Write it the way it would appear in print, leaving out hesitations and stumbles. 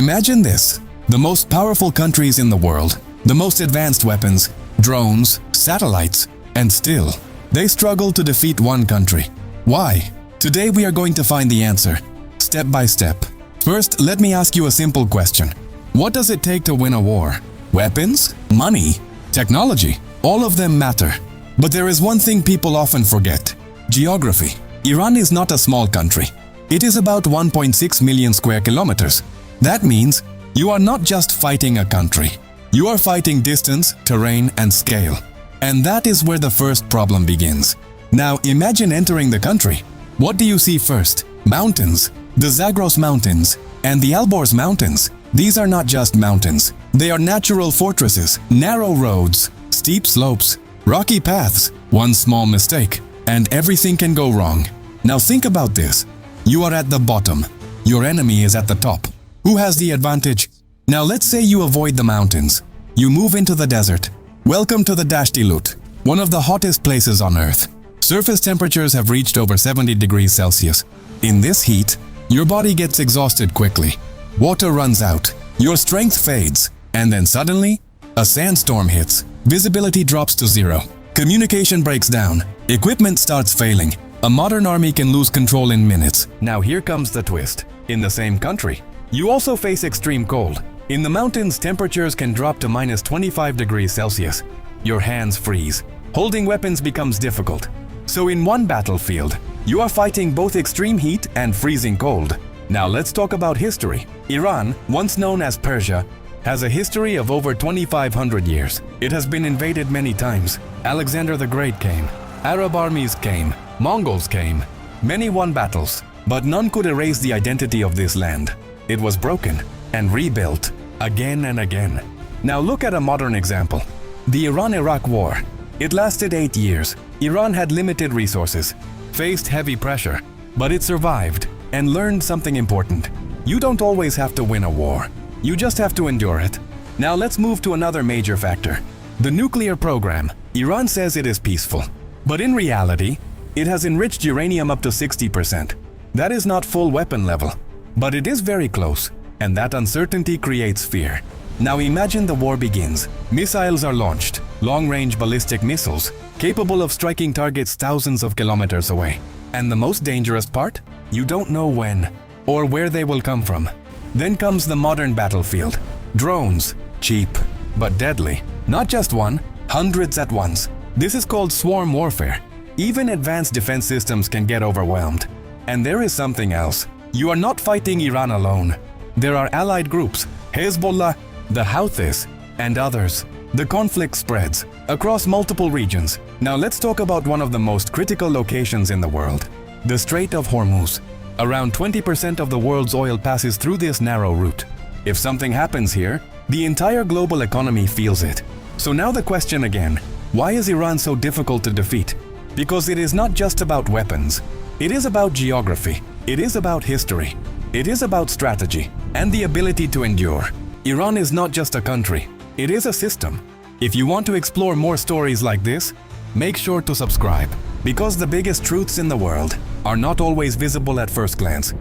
Imagine this: the most powerful countries in the world, the most advanced weapons, drones, satellites, and still, they struggle to defeat one country. Why? Today we are going to find the answer, step by step. First, let me ask you a simple question. What does it take to win a war? Weapons? Money? Technology? All of them matter. But there is one thing people often forget: geography. Iran is not a small country. It is about 1.6 million square kilometers. That means you are not just fighting a country. You are fighting distance, terrain, and scale. And that is where the first problem begins. Now imagine entering the country. What do you see first? Mountains. The Zagros Mountains and the Alborz Mountains. These are not just mountains. They are natural fortresses, narrow roads, steep slopes, rocky paths. One small mistake, and everything can go wrong. Now think about this. You are at the bottom. Your enemy is at the top. Who has the advantage? Now let's say you avoid the mountains. You move into the desert. Welcome to the Dasht-e, one of the hottest places on Earth. Surface temperatures have reached over 70 degrees Celsius. In this heat, your body gets exhausted quickly. Water runs out. Your strength fades. And then suddenly, a sandstorm hits. Visibility drops to zero. Communication breaks down. Equipment starts failing. A modern army can lose control in minutes. Now here comes the twist. In the same country, you also face extreme cold. In the mountains, temperatures can drop to minus 25 degrees Celsius. Your hands freeze. Holding weapons becomes difficult. So in one battlefield, you are fighting both extreme heat and freezing cold. Now let's talk about history. Iran, once known as Persia, has a history of over 2,500 years. It has been invaded many times. Alexander the Great came. Arab armies came. Mongols came. Many won battles, but none could erase the identity of this land. It was broken and rebuilt again and again. Now look at a modern example. The Iran-Iraq War. It lasted 8 years. Iran had limited resources, faced heavy pressure, but it survived and learned something important. You don't always have to win a war. You just have to endure it. Now let's move to another major factor. The nuclear program. Iran says it is peaceful, but in reality, it has enriched uranium up to 60%. That is not full weapon level, but it is very close, and that uncertainty creates fear. Now imagine the war begins. Missiles are launched, long-range ballistic missiles, capable of striking targets thousands of kilometers away. And the most dangerous part? You don't know when or where they will come from. Then comes the modern battlefield. Drones, cheap, but deadly. Not just one, hundreds at once. This is called swarm warfare. Even advanced defense systems can get overwhelmed. And there is something else. You are not fighting Iran alone. There are allied groups, Hezbollah, the Houthis, and others. The conflict spreads across multiple regions. Now let's talk about one of the most critical locations in the world, the Strait of Hormuz. Around 20% of the world's oil passes through this narrow route. If something happens here, the entire global economy feels it. So now the question again, why is Iran so difficult to defeat? Because it is not just about weapons. It is about geography. It is about history. It is about strategy and the ability to endure. Iran is not just a country. It is a system. If you want to explore more stories like this, make sure to subscribe, because the biggest truths in the world are not always visible at first glance.